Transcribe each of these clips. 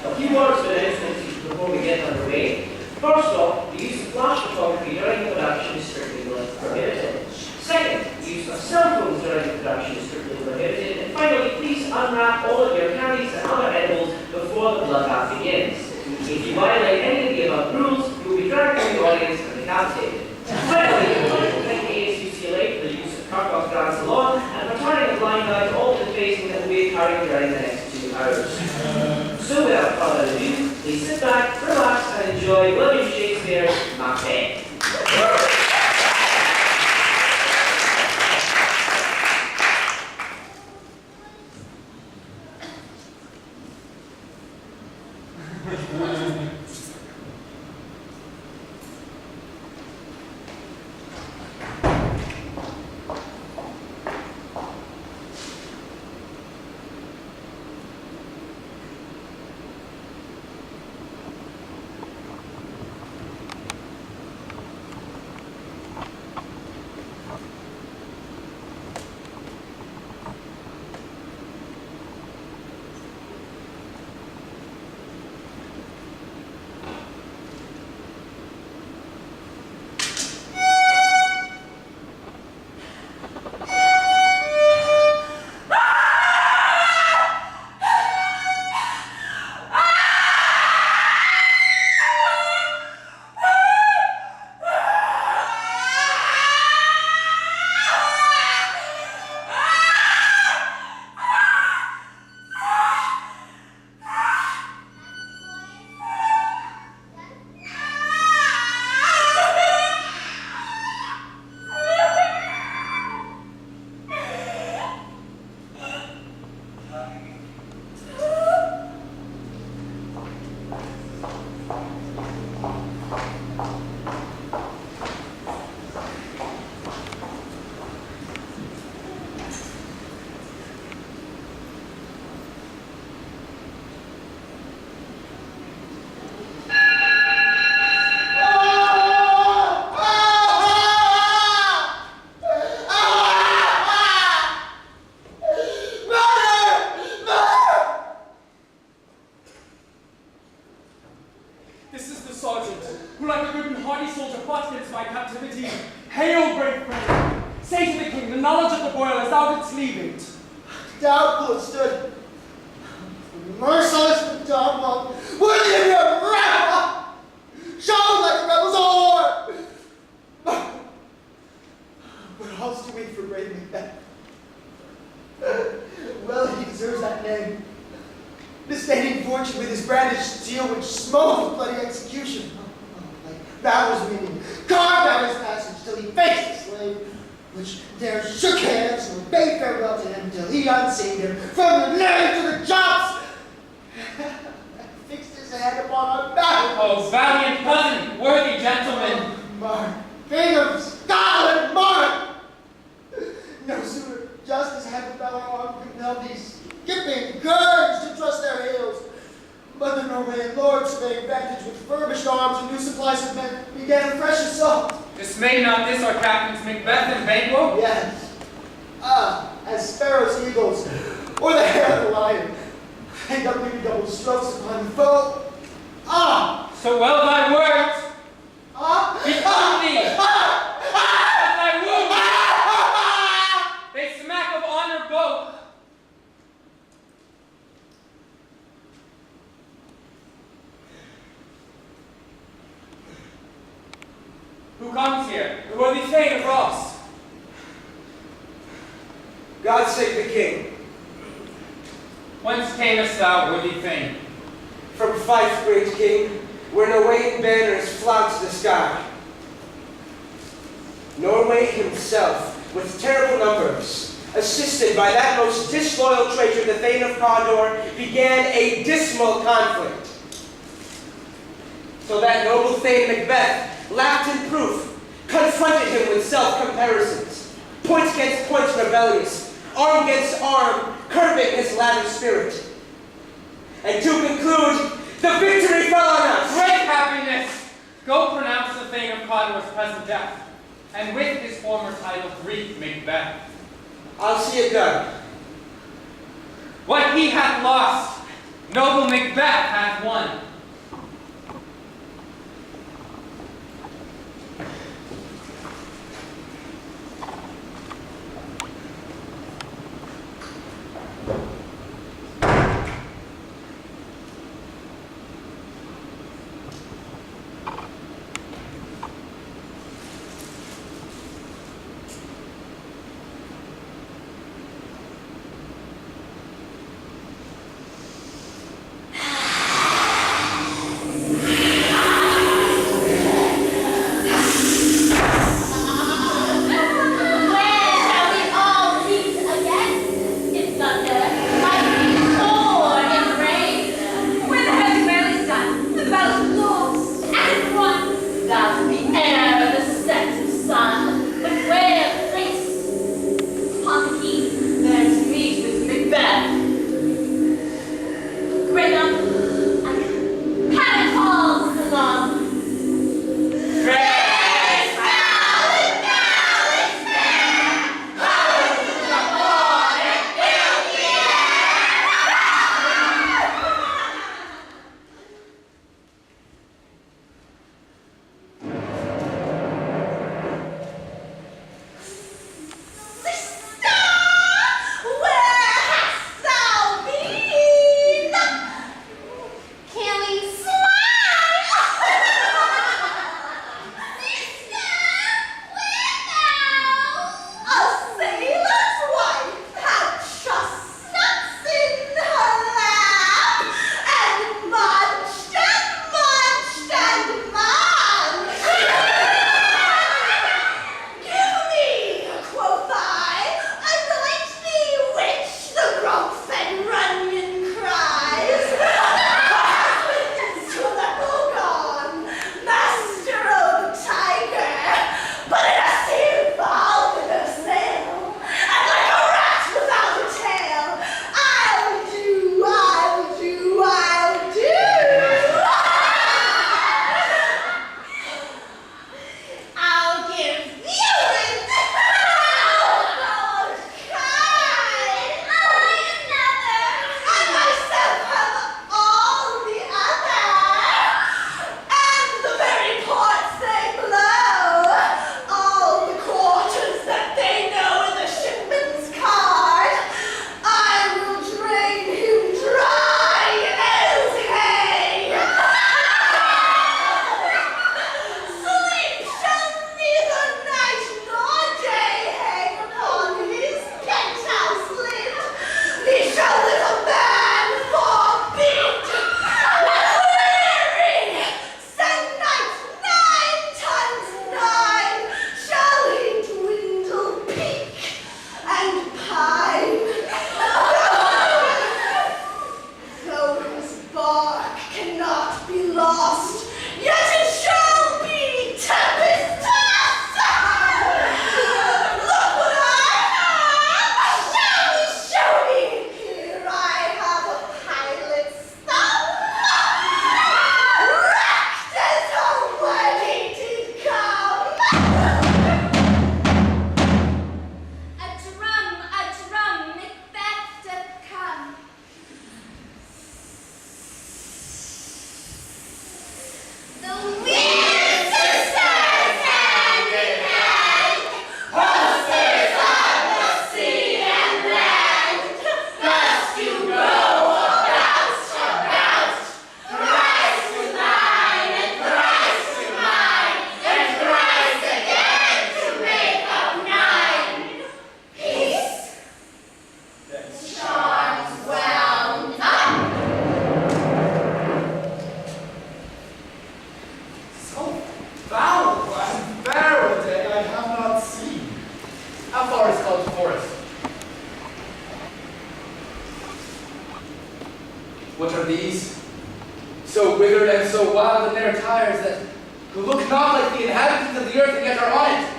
A few words of announcements before we get underway. First off, the use of flash photography during production is strictly prohibited. Second, the use of cell phones during production is strictly prohibited. And finally, please unwrap all of your candies and other edibles before the bloodbath begins. If you violate any of the above rules, you will be dragged from the audience and decapitated. Finally, I would like to thank UCLA for the use of Karkoff's Grand Salon and for turning a blind eye to all the facing that will be occurring during the next 2 hours. So without further ado, please sit back, relax, and enjoy William Shakespeare's Macbeth. This may not this our captains Macbeth and Banquo? Yes. As sparrows, eagles, or the hair of the lion, hang up maybe double strokes upon the foe. So well thy words. Become thee. As thy wounds. They smack of honor both. Who comes here? The worthy Thane of Ross. God save the king. Whence camest thou, worthy Thane? From Fife, great king, where Norwegian banners flout the sky. Norway himself, with terrible numbers, assisted by that most disloyal traitor, the Thane of Cawdor, began a dismal conflict. So that noble Thane Macbeth laughed in proof, confronted him with self-comparisons, point against point rebellious, arm against arm, curbing his latter spirit. And to conclude, the victory fell on us. Great happiness! Go pronounce the Thane of Cawdor's present death, and with his former title greet Macbeth. I'll see it done. What he hath lost, Noble Macbeth hath won. What are these? So withered and so wild in their attires that who look not like the inhabitants of the earth and yet are on it.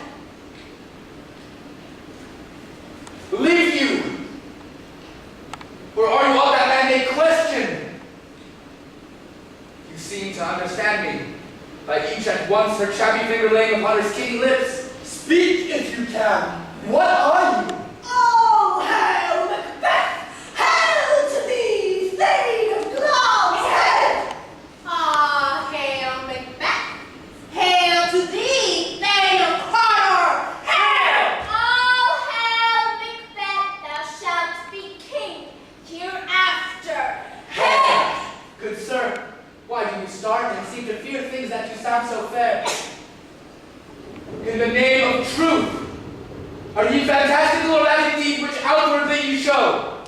Leave you! Or are you of that man they question? You seem to understand me, by each at once her chappy finger laying upon her skinny lips. Speak if you can. What are you? Oh, hail Macbeth! Hail to thee, thane of glory! sound so fair. In the name of truth, are ye fantastical or that indeed which outwardly you show?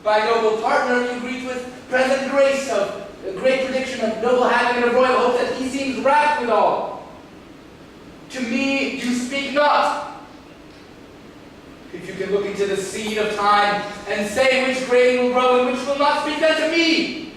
By noble partner you greet with present grace of great prediction of noble having and of royal hope that he seems wrapped withal. To me you speak not. If you can look into the seed of time and say which grain will grow and which will not, speak then to me,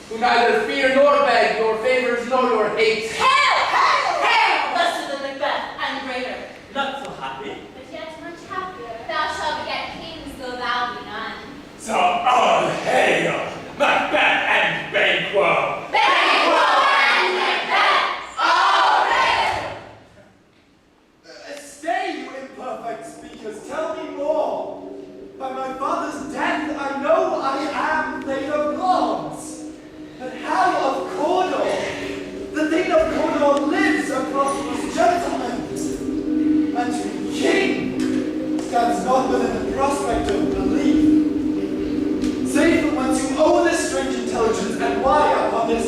who neither fear nor beg your favors nor your hates. Hail! Hail! Hail! Lesser than Macbeth and greater. Not so happy. But yet much happier. Thou shalt beget kings, though thou be none. So all hail, Macbeth and Banquo. Banquo and Macbeth! All hail! Stay, you imperfect speakers, tell me more. By my father's death, I know I am Thane of Lawns. But how of Cawdor? The Thane of Cawdor lives a prosperous gentleman. And to be king stands not within the prospect of belief. Say from whence you owe this strange intelligence, and why upon this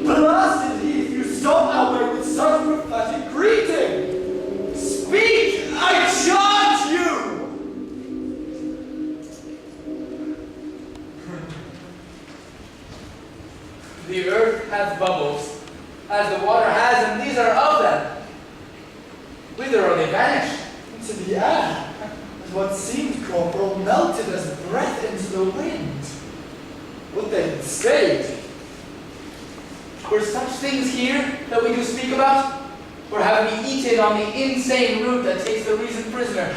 blasted heath you stop our way with such prophetic greeting. Speak, I charge you! The earth has bubbles, as the water has, and these are of them. Whither are they vanished? Into the air, and what seemed corporal melted as breath into the wind. Would they had stayed? Were such things here that we do speak about? Or have we eaten on the insane root that takes the reason prisoner?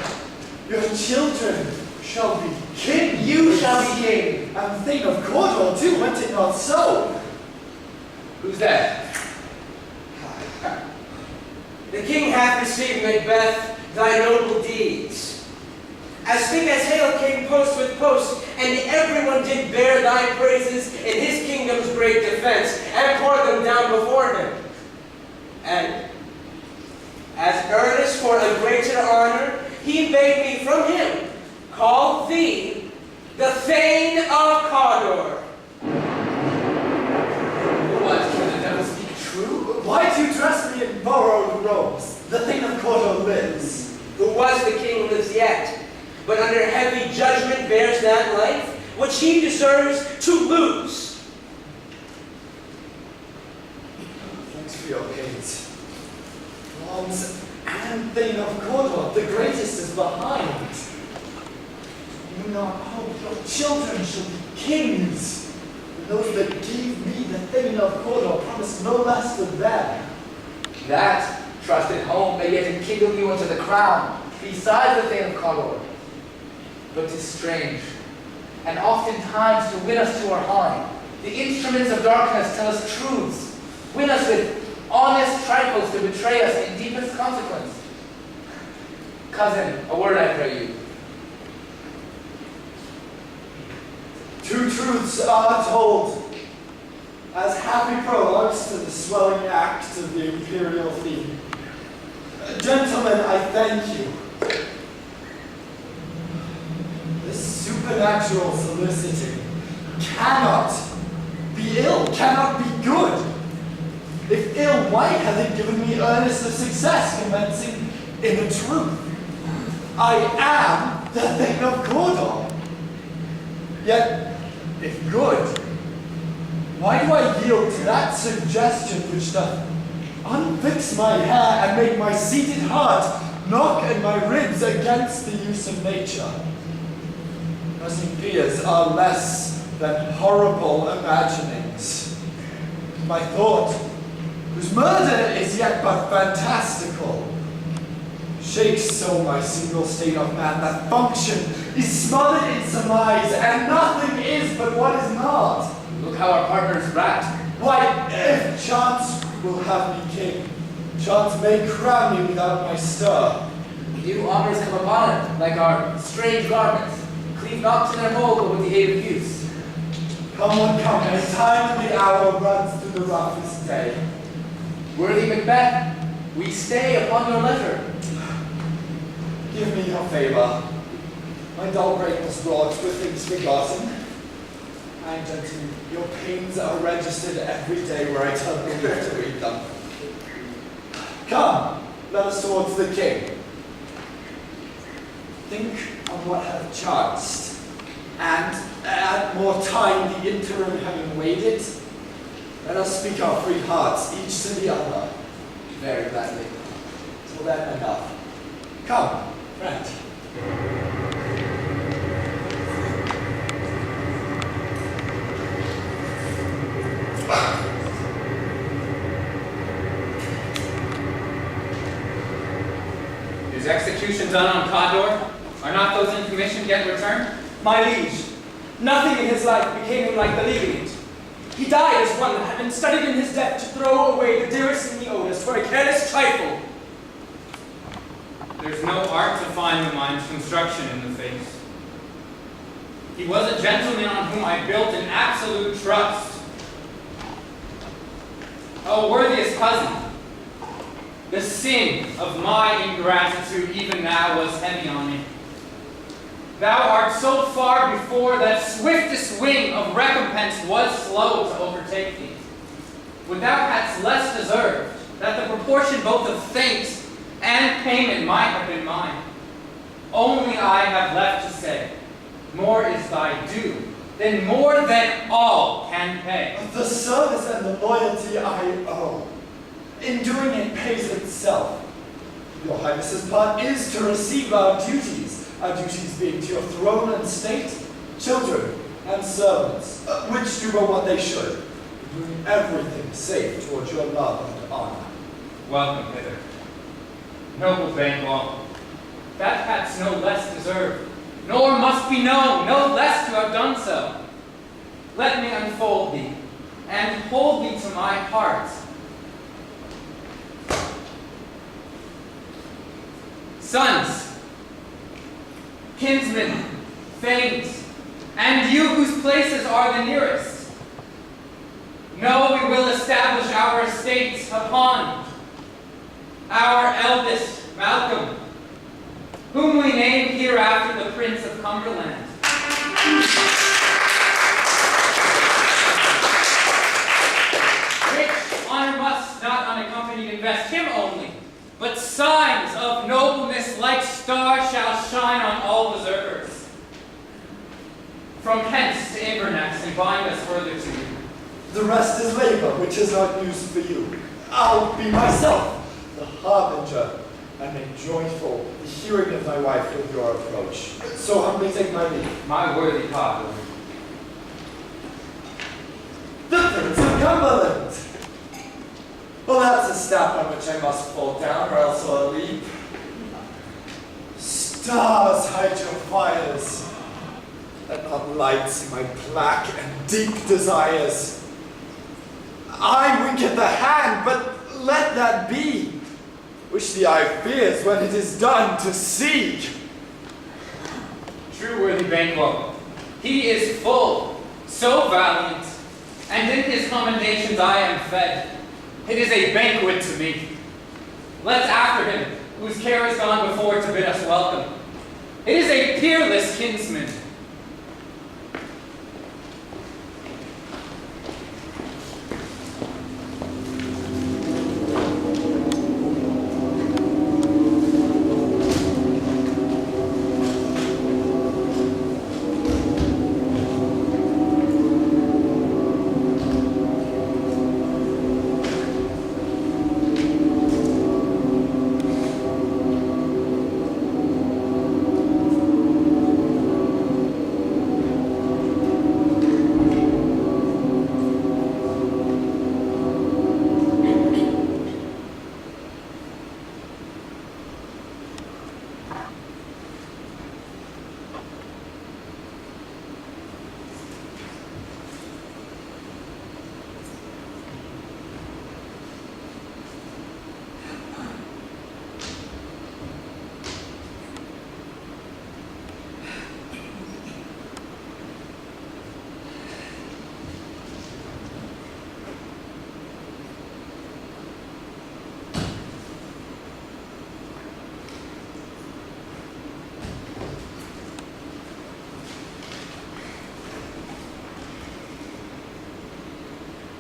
Your children shall be king. You shall be king. And Thane of Cawdor too, went it not so? Who's that? The king hath received, Macbeth, thy noble deeds. As thick as hail came post with post, and everyone did bear thy praises in his kingdom's great defense, and pour them down before him. And as earnest for a greater honor, he bade me from him call thee the Thane of Cawdor. What, can the devil speak true? Why do you dress me in borrowed robes? The Thane of Cawdor lives. Who was the king lives yet, but under heavy judgment bears that life which he deserves to lose. Thanks for your pains. Lawns and Thane of Cawdor, the greatest is behind. Do not hope your children shall be kings. And those that gave me the Thane of Cawdor promised no less than them. That trusted home may yet enkindle you unto the crown, besides the Thane of Cawdor. But 'tis strange, and oftentimes to win us to our harm, the instruments of darkness tell us truths, win us with honest trifles to betray us in deepest consequence. Cousin, a word I pray you. Two truths are told, as happy prologues to the swelling act of the imperial theme. Gentlemen, I thank you. This supernatural soliciting cannot be ill, cannot be good. If ill, why have they given me earnest of success, commencing in the truth? I am the Thane of Cawdor. Yet, if good, why do I yield to that suggestion which doth unfix my hair and make my seated heart knock at my ribs against the use of nature? Present fears are less than horrible imaginings. My thought, whose murder is yet but fantastical, shakes so my single state of man that function is smothered in surmise, and nothing is but what is not. Look how our partner's wrapped. Why, if chance will have me king, chance may crown me without my stir. New honors come upon it, like our strange garments. Cleave not to their mold, but with the aid of use. Come on, come, as time and the hour runs through the roughest day. Worthy Macbeth, we stay upon your leisure. Give me your favor. My dull brain was wrought with things forgotten. And gentlemen, your pains are registered every day where I tell the leaf to read them. Come, let us towards the king. Think on what hath chanced, and add more time the interim having waited. Let us speak our free hearts, each to the other, very gladly. Till then, enough. Come, friend. Is execution done on Cador? Are not those in commission yet returned? My liege, nothing in his life became him like believing it. He died as one that had been studied in his death to throw away the dearest thing he owed us for a careless trifle. There's no art to find the mind's construction in the face. He was a gentleman on whom I built an absolute trust. O worthiest cousin, the sin of my ingratitude even now was heavy on me. Thou art so far before that swiftest wing of recompense was slow to overtake thee. Would thou hadst less deserved, that the proportion both of thanks and payment might have been mine. Only I have left to say, more is thy due, than more than all can pay. The service and the loyalty I owe, in doing it pays itself. Your Highness's part is to receive our duties being to your throne and state, children and servants, which do but what they should, doing everything safe towards your love and honor. Welcome hither. Noble Banquo, that hadst no less deserved, nor must be known, no less to have done so. Let me unfold thee, and hold thee to my heart. Sons, kinsmen, thanes, and you whose places are the nearest, know we will establish our estates upon our eldest Malcolm, whom we name hereafter the Prince of Cumberland. Which honor must not unaccompanied invest him only, but signs of nobleness like stars shall shine on all deservers. From hence to Inverness and bind us further to you. The rest is labor, which is not news for you. I'll be myself, the harbinger, and make joyful the hearing of my wife with your approach. So humbly take my leave. My worthy father. The Prince of Cumberland! Well, that's a step on which I must fall down, or else I'll leap. Stars hide your fires, and not lights my black and deep desires. I wink at the hand, but let that be, which the eye fears when it is done to see. True worthy Banquo, he is full, so valiant, and in his commendations I am fed. It is a banquet to me. Let's after him, whose care has gone before to bid us welcome. It is a peerless kinsman.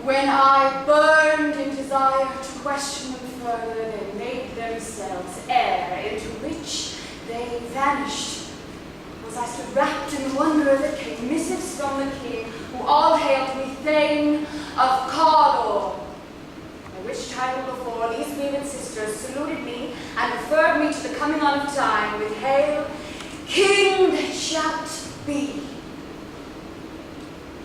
When I burned in desire to question them further, they made themselves air into which they vanished. Was I stood wrapped in wonder that came missives from the king, who all hailed me Thane of Cawdor, by which title before these women sisters saluted me and referred me to the coming on of time with Hail, King that shalt be.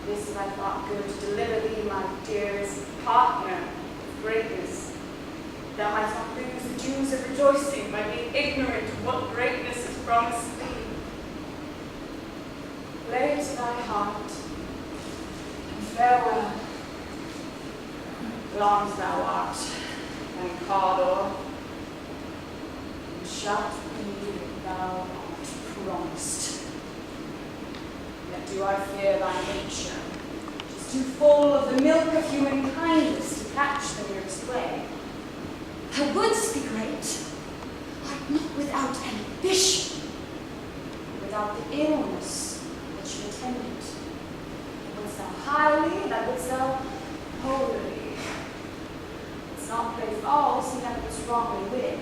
This I thought good to deliver thee, my dearest partner of greatness. Thou hast not lose the dues of rejoicing by being ignorant of what greatness is promised thee. Lay to thy heart, and farewell. Long as thou art, and Cawdor, and shalt be that thou art promised. Yet do I fear thy nature, which is too full of the milk of human kindness to catch the nearest way. Thou wouldst be great, art not without ambition, without the illness that should attend it. Thou wouldst thou highly, thou wouldst thou holily. It's not play false, and that was wrongly win.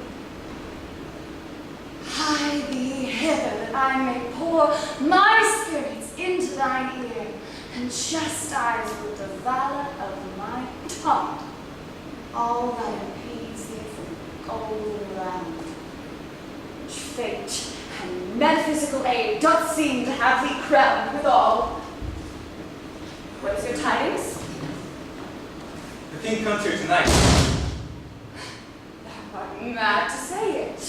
Hie thee hither, that I may pour my spirits into thine ear, and chastise with the valor of my tongue all that impedes thee from the golden land, which fate and metaphysical aid doth seem to have thee crowned withal. What is your tidings? The king comes here tonight. Thou art mad to say it.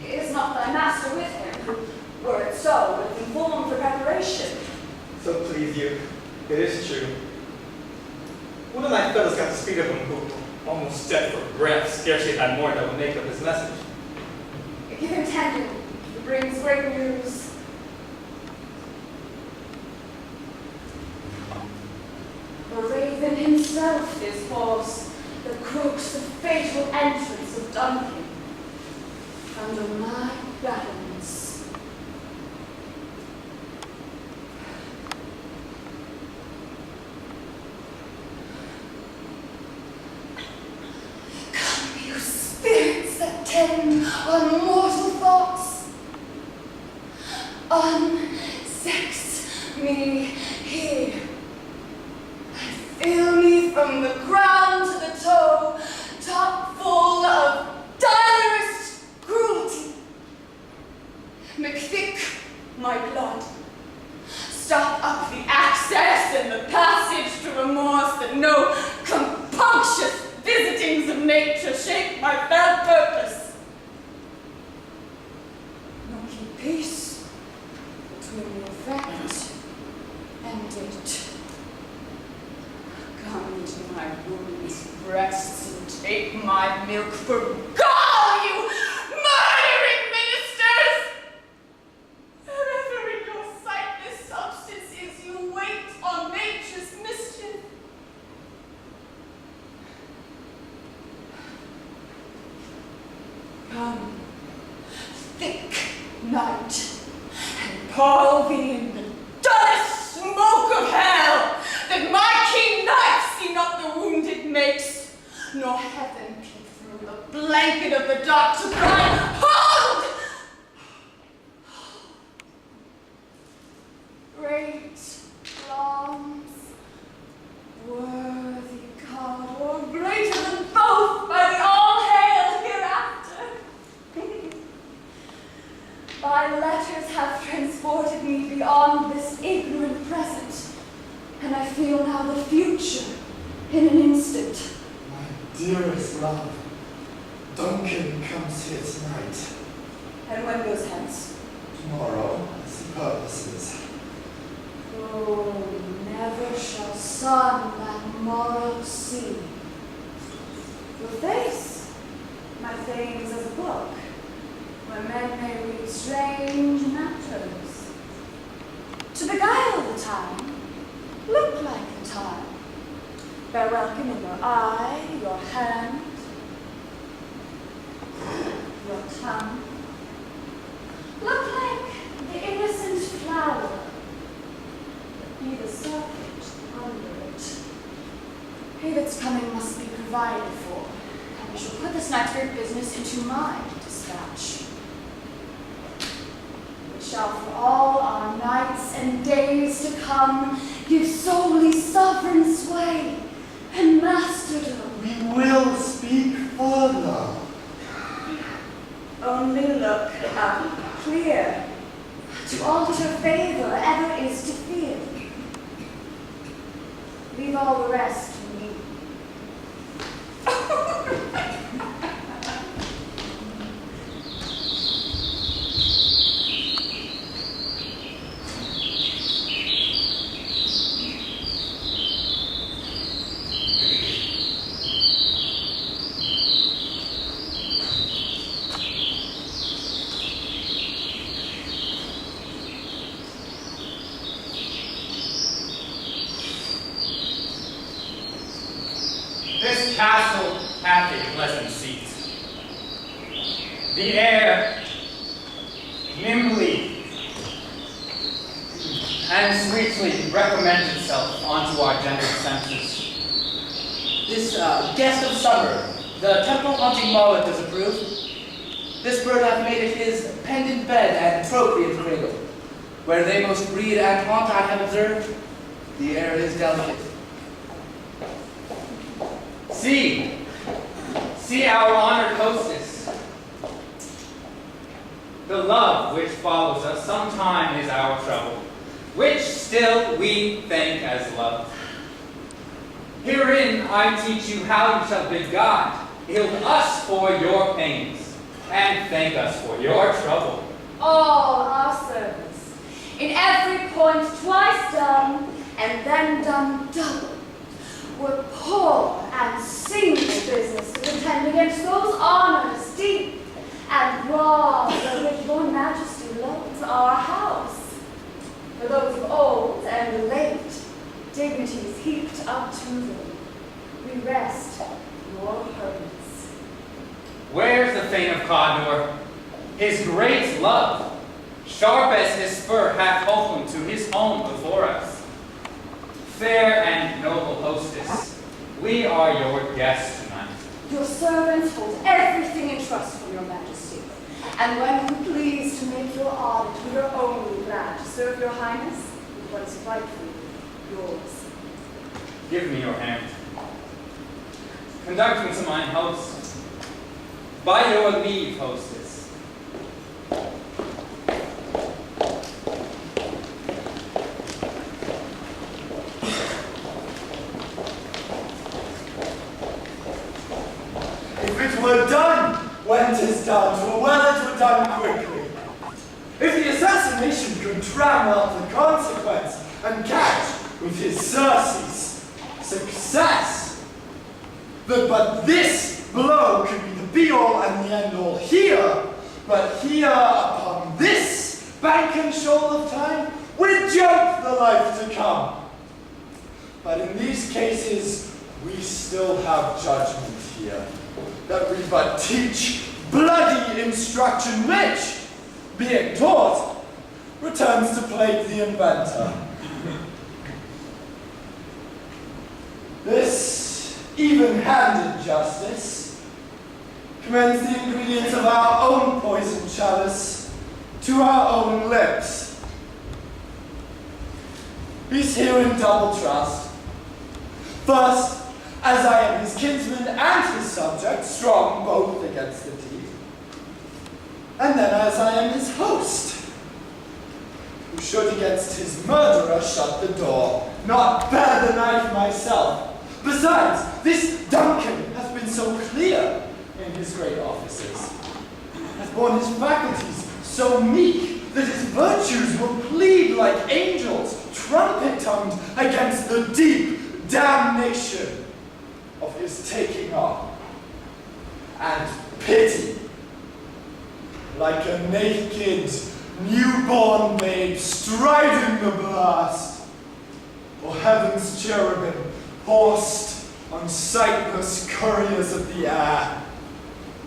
Is not thy master with him? Were it so, would have been formed for preparation. So please you, it is true. One of my fellows got the speed of him who almost dead for breath, scarcely had more that would make up his message. Give him tendon, he brings great news. The raven himself is false, that croaks the fatal entrance of Duncan. Under my battlements. Come, you spirits that tend on mortal thoughts, unsex me here, and fill me from the ground to the toe, top full of direst cruelty. Make thick my blood. Stop up the access and the passage to remorse, that no compunctious visitings of nature shake my fell purpose. Nor keep peace between the effect and it. Come into my woman's breasts and take my milk for gall, you murdering ministers! Wherever in your sightless substances you wait on nature's mischief. Come, thick night, and pall thee in the dullest smoke of hell, that my keen knife see not the wound it makes, nor heaven peep through the blanket of the dark to cry, hold! Great longs, worthy Cawdor, greater than both by the all-hail hereafter. Thy letters have transported me beyond this ignorant present, and I feel now the future in an instant. My dearest love, Duncan comes here tonight. And when goes hence? Tomorrow, as he purposes. Oh, never shall sun that morrow see. Your face, my things as a book, where men may read strange matters. To beguile the time, look like the time. Bear welcome in your eye, your hand, your tongue. Look like the innocent flower, be the serpent under it. He that's coming must be provided for, and we shall put this night's great business into my dispatch. We shall for all our nights and days to come give solely sovereign sway and masterdom. We will speak further. Only look up clear. To alter favor ever is to fear. Leave all the rest to me. This castle hath a pleasant seat. The air nimbly and sweetly recommends itself unto our gentle senses. This guest of summer, the temple haunting mullet does approve. This bird hath made it his pendant bed and procreant cradle. Where they most breed and haunt I have observed, the air is delicate. See our honored hostess. The love which follows us sometime is our trouble, which still we thank as love. Herein I teach you how you shall bid God heal us for your pains, and thank us for your trouble. All our service, in every point twice done, and then done double, were poor and single business to contend against those honors deep and broad wherewith your majesty loads our house. For those of old and late, dignities heaped up to them, we rest your hurts. Where's the Thane of Cawdor? His great love, sharp as his spur, hath opened to his home before us. Fair and noble hostess, we are your guests tonight. Your servants hold everything in trust from your majesty, and when you please to make your audit, we are only glad to serve your highness with what is rightfully yours. Give me your hand. Conduct me to mine host. By your leave, hostess. If it were done when 'tis done, 'twere well it were done quickly. If the assassination could drown out the consequence and catch with his Circe's success, but this blow could be the be-all and the end-all here, but here upon this bank and shoal of time, we jump the life to come. But in these cases, we still have judgment here, that we but teach bloody instruction which, being taught, returns to plague the inventor. This even-handed justice commends the ingredients of our own poison chalice to our own lips. He's here in double trust. First, as I am his kinsman and his subject, strong both against the deed. And then as I am his host, who should against his murderer shut the door, not bear the knife myself. Besides, this Duncan hath been so clear in his great offices, hath borne his faculties so meek that his virtues will plead like angels, trumpet-tongued against the deep damnation of his taking up, and pity, like a naked newborn babe striding the blast, or heaven's cherubim horsed on sightless couriers of the air,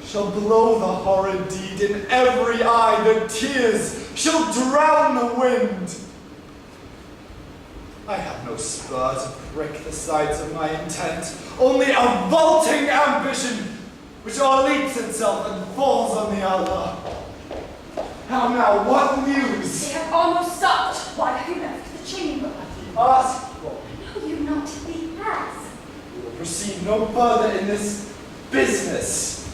shall blow the horrid deed in every eye, the tears shall drown the wind. I have no spur to prick the sides of my intent, only a vaulting ambition, which o'erleaps itself and falls on the other. How now, what news? They have almost stopped. Why have you left the chamber? Ask for. No, you not. He has. We will proceed no further in this business.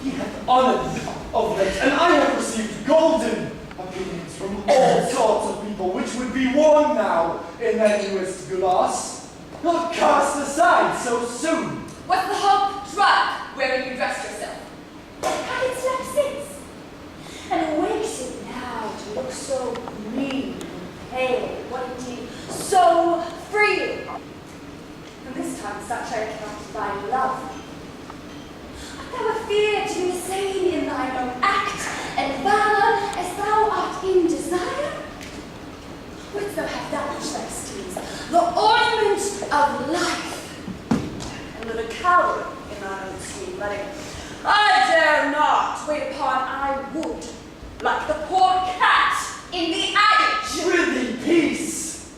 He hath honored me of late, and I have received golden opinions from all sorts of people, which would be worn now in their newest glass, not cast aside so soon. What's the hope? Drug, wherein you dressed yourself. Had it slept since? And wakes it now to look so green and pale, what indeed, so free. And this time such I cannot find love. Art thou afeard to be the same in thine own act and valor as thou art in desire? Wouldst thou have that which thou esteemest, the ornament of life, and live a coward in thine own scheme, letting I dare not wait upon I would, like the poor cat in the adage. Prithee, peace!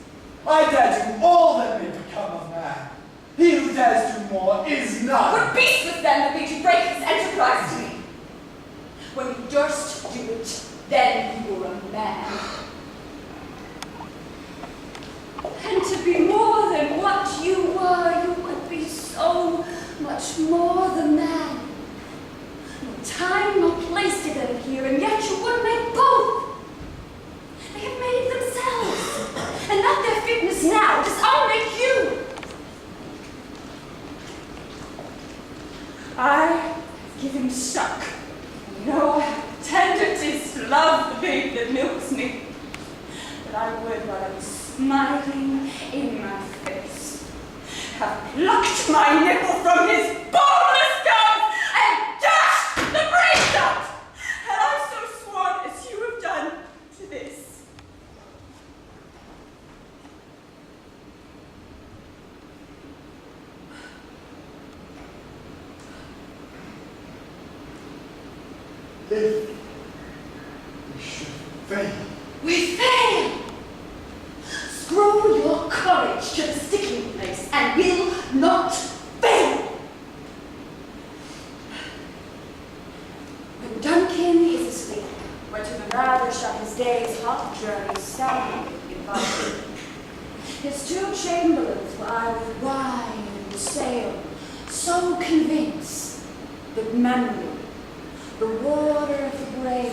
I dare do all that may become a man. He who dares do more is none. What beast was then that made you break his enterprise to me? When you durst do it, then you were a man. And to be more than what you were, you would be so much more the man. No time, no place to them here, and yet you would make both. They have made themselves, and not their fitness now, does unmake you. I have given suck, and know how tender it is to love the babe that milks me. But I would, while I was smiling in my face, have plucked my nipple from his boneless gums and dashed the brains out, had I so sworn as you have done to this. If we should fail. We fail! Screw your courage to the sticking place and will not fail! When Duncan is asleep, where to the lavish of his day's hot journey soundly invited, his two chamberlains lie with wine and sail, so convinced that memory, the water of the brain,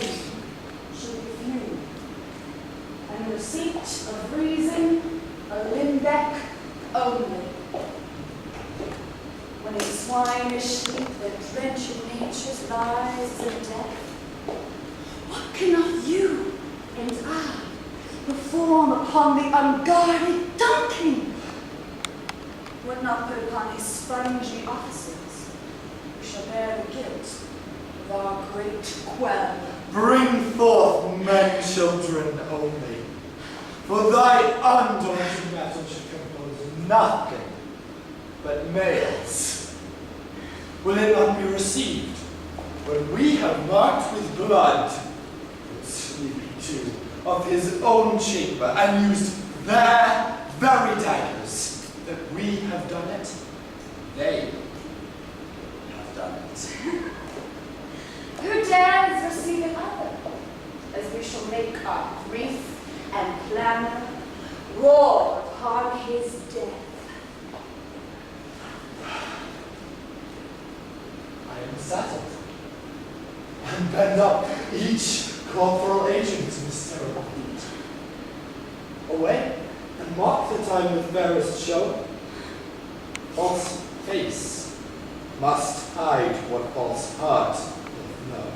should be few, and the receipt of reason a limbeck only. When in swinish sleep that drenching nature's lies of death, what cannot you and I perform upon the unguarded Duncan? Would not put upon his spongy offices, we shall bear the guilt of our great quell. Bring forth men children only, for thy undaunted metal should compose nothing but males. Will it not be received when we have marked with blood the sleepy too of his own chamber and used their very daggers that we have done it? They have done it. Who dares receive it other, as we shall make our grief and clamor roar upon his death? I am settled, and bend up each corporal agent in this terrible feat. Away, and mark the time with fairest show. False face must hide what false heart doth know.